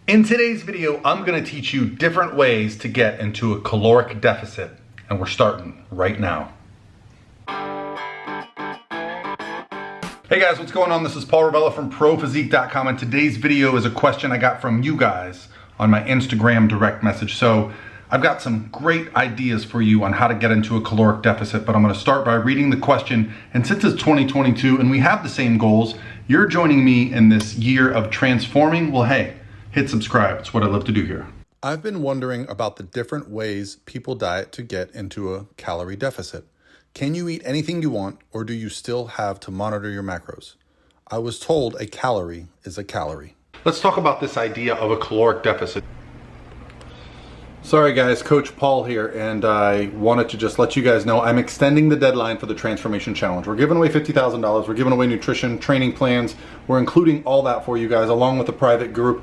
In today's video, I'm gonna teach you different ways to get into a caloric deficit, and we're starting right now. Hey guys, what's going on? This is Paul Ravella from ProPhysique.com, and today's video is a question I got from you guys on my Instagram direct message. So I've got some great ideas for you on how to get into a caloric deficit, but I'm gonna start by reading the question. And since it's 2022 and we have the same goals, you're joining me in this year of transforming. Well, hey, hit subscribe. It's what I love to do here. I've been wondering about the different ways people diet to get into a calorie deficit. Can you eat anything you want, or do you still have to monitor your macros? I was told a calorie is a calorie. Let's talk about this idea of a caloric deficit. Sorry guys, Coach Paul here, and I wanted to just let you guys know I'm extending the deadline for the Transformation Challenge. We're giving away $50,000, we're giving away nutrition, training plans, we're including all that for you guys along with a private group.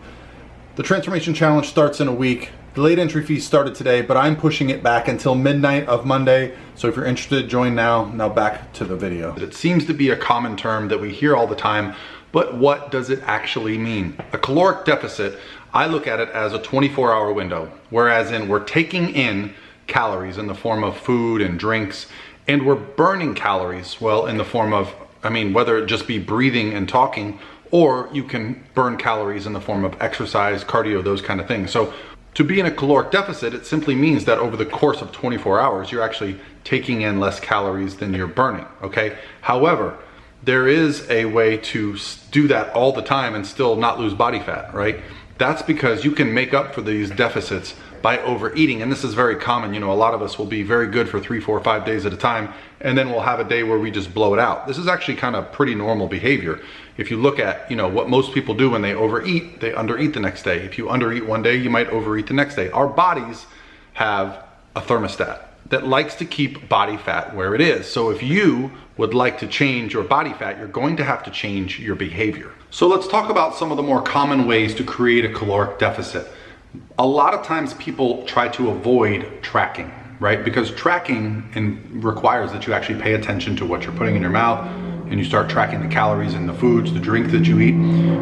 The Transformation Challenge starts in a week. The late entry fee started today, but I'm pushing it back until midnight of Monday. So if you're interested, join now. Now back to the video. It seems to be a common term that we hear all the time, but what does it actually mean? A caloric deficit, I look at it as a 24-hour window, whereas we're taking in calories in the form of food and drinks, and we're burning calories, well, in the form of, whether it just be breathing and talking, or you can burn calories in the form of exercise, cardio, those kind of things. So to be in a caloric deficit, it simply means that over the course of 24 hours, you're actually taking in less calories than you're burning, okay? However, there is a way to do that all the time and still not lose body fat, right? That's because you can make up for these deficits by overeating. And this is very common. A lot of us will be very good for 3, 4, 5 days at a time, and then we'll have a day where we just blow it out. This is actually kind of pretty normal behavior. If you look at, what most people do when they overeat, they undereat the next day. If you undereat one day, you might overeat the next day. Our bodies have a thermostat that likes to keep body fat where it is. So if you would like to change your body fat, you're going to have to change your behavior. So let's talk about some of the more common ways to create a caloric deficit. A lot of times people try to avoid tracking, right? Because tracking requires that you actually pay attention to what you're putting in your mouth, and you start tracking the calories in the foods, the drink that you eat.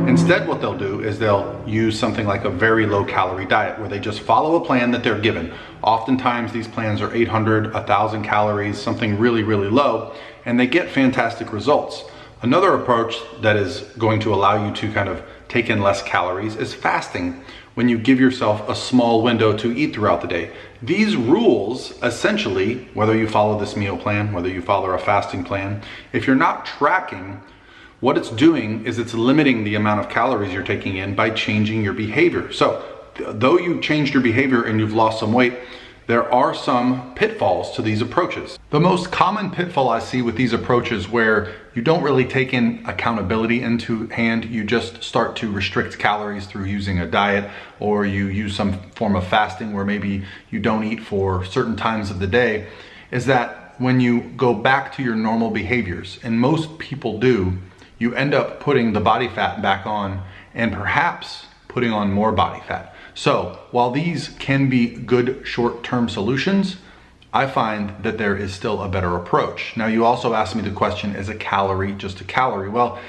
Instead, what they'll do is they'll use something like a very low calorie diet where they just follow a plan that they're given. Oftentimes these plans are 800, 1,000 calories, something really, really low, and they get fantastic results. Another approach that is going to allow you to kind of take in less calories is fasting, when you give yourself a small window to eat throughout the day. These rules, essentially, whether you follow this meal plan, whether you follow a fasting plan, if you're not tracking, what it's doing is it's limiting the amount of calories you're taking in by changing your behavior. So, though you changed your behavior and you've lost some weight, there are some pitfalls to these approaches. The most common pitfall I see with these approaches where you don't really take in accountability into hand, you just start to restrict calories through using a diet, or you use some form of fasting where maybe you don't eat for certain times of the day, is that when you go back to your normal behaviors, and most people do, you end up putting the body fat back on and perhaps putting on more body fat. So while these can be good short-term solutions, I find that there is still a better approach. Now, you also asked me the question, is a calorie just a calorie? Well,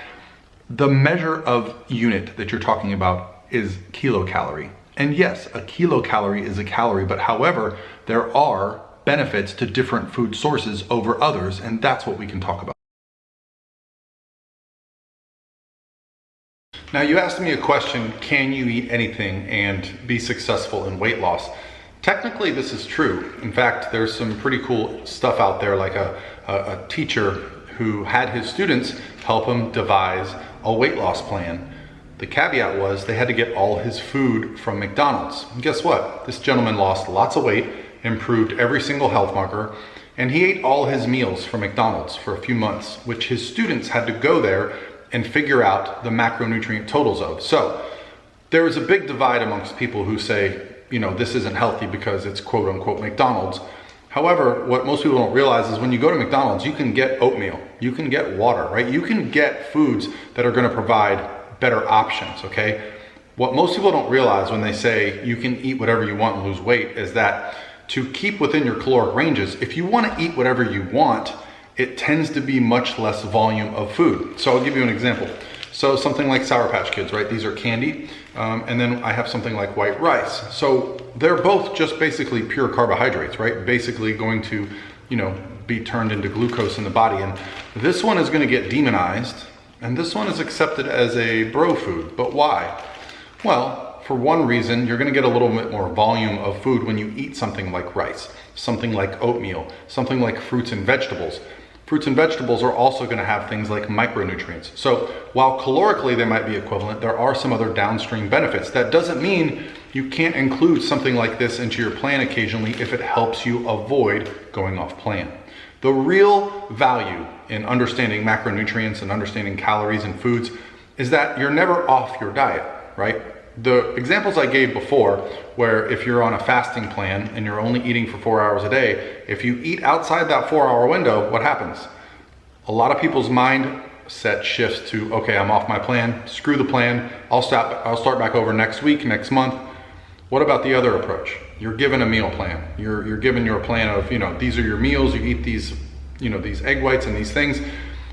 the measure of unit that you're talking about is kilocalorie. And yes, a kilocalorie is a calorie, but however, there are benefits to different food sources over others, and that's what we can talk about. Now, you asked me a question, can you eat anything and be successful in weight loss? Technically, this is true. In fact, there's some pretty cool stuff out there, like a teacher who had his students help him devise a weight loss plan. The caveat was they had to get all his food from McDonald's. And guess what? This gentleman lost lots of weight, improved every single health marker, and he ate all his meals from McDonald's for a few months, which his students had to go there and figure out the macronutrient totals of. So there is a big divide amongst people who say, this isn't healthy because it's quote unquote McDonald's. However, what most people don't realize is when you go to McDonald's, you can get oatmeal, you can get water, right? You can get foods that are gonna provide better options, okay? What most people don't realize when they say you can eat whatever you want and lose weight is that to keep within your caloric ranges, if you wanna eat whatever you want, it tends to be much less volume of food. So I'll give you an example. So something like Sour Patch Kids, right? These are candy. And then I have something like white rice. So they're both just basically pure carbohydrates, right? Basically going to, be turned into glucose in the body. And this one is gonna get demonized, and this one is accepted as a bro food. But why? Well, for one reason, you're gonna get a little bit more volume of food when you eat something like rice, something like oatmeal, something like fruits and vegetables. Fruits and vegetables are also gonna have things like micronutrients. So while calorically they might be equivalent, there are some other downstream benefits. That doesn't mean you can't include something like this into your plan occasionally if it helps you avoid going off plan. The real value in understanding macronutrients and understanding calories and foods is that you're never off your diet, right? The examples I gave before, where if you're on a fasting plan and you're only eating for 4 hours a day, if you eat outside that 4-hour window, what happens? A lot of people's mindset shifts to, okay, I'm off my plan, screw the plan, I'll start back over next week, next month. What about the other approach? You're given a meal plan. You're given your plan of, these are your meals, you eat these, these egg whites and these things.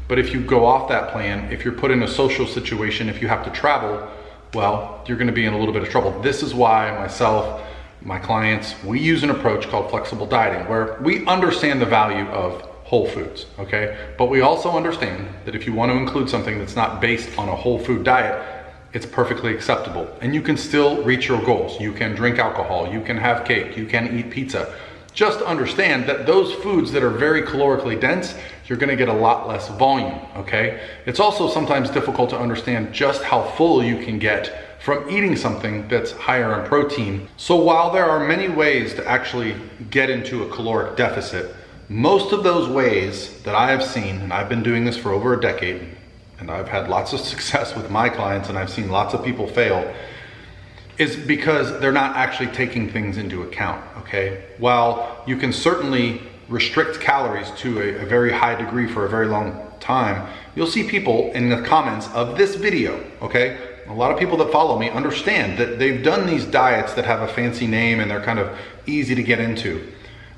But if you go off that plan, if you're put in a social situation, if you have to travel, well, you're gonna be in a little bit of trouble. This is why myself, my clients, we use an approach called flexible dieting, where we understand the value of whole foods, okay? But we also understand that if you want to include something that's not based on a whole food diet, it's perfectly acceptable. And you can still reach your goals. You can drink alcohol, you can have cake, you can eat pizza. Just understand that those foods that are very calorically dense, you're gonna get a lot less volume, okay? It's also sometimes difficult to understand just how full you can get from eating something that's higher in protein. So while there are many ways to actually get into a caloric deficit, most of those ways that I have seen, and I've been doing this for over a decade, and I've had lots of success with my clients and I've seen lots of people fail, is because they're not actually taking things into account, okay? While you can certainly restrict calories to a very high degree for a very long time, you'll see people in the comments of this video, okay? A lot of people that follow me understand that they've done these diets that have a fancy name and they're kind of easy to get into.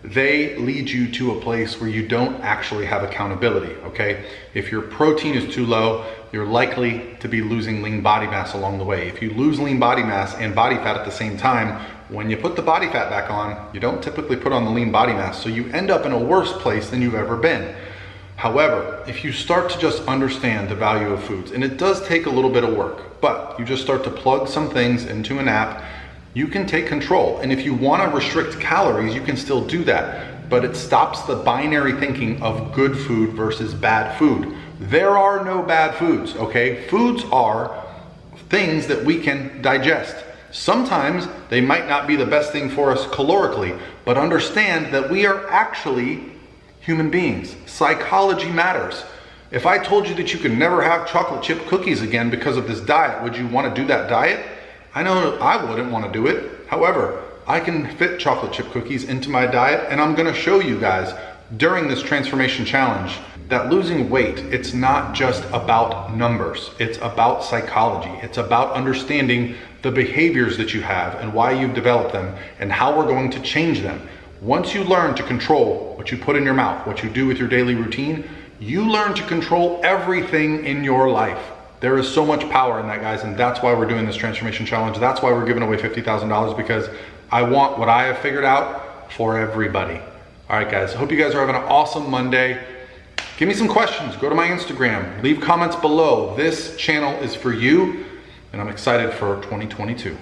They lead you to a place where you don't actually have accountability, okay? If your protein is too low, you're likely to be losing lean body mass along the way. If you lose lean body mass and body fat at the same time, when you put the body fat back on, you don't typically put on the lean body mass, so you end up in a worse place than you've ever been. However, if you start to just understand the value of foods, and it does take a little bit of work, but you just start to plug some things into an app, you can take control. And if you want to restrict calories, you can still do that, but it stops the binary thinking of good food versus bad food. There are no bad foods, okay? Foods are things that we can digest. Sometimes they might not be the best thing for us calorically, but understand that we are actually human beings. Psychology matters. If I told you that you could never have chocolate chip cookies again because of this diet, would you want to do that diet? I know I wouldn't want to do it. However, I can fit chocolate chip cookies into my diet, and I'm going to show you guys during this transformation challenge that losing weight, it's not just about numbers. It's about psychology. It's about understanding the behaviors that you have and why you've developed them and how we're going to change them. Once you learn to control what you put in your mouth, what you do with your daily routine, you learn to control everything in your life. There is so much power in that, guys, and that's why we're doing this transformation challenge. That's why we're giving away $50,000, because I want what I have figured out for everybody. All right, guys, hope you guys are having an awesome Monday. Give me some questions. Go to my Instagram. Leave comments below. This channel is for you, and I'm excited for 2022.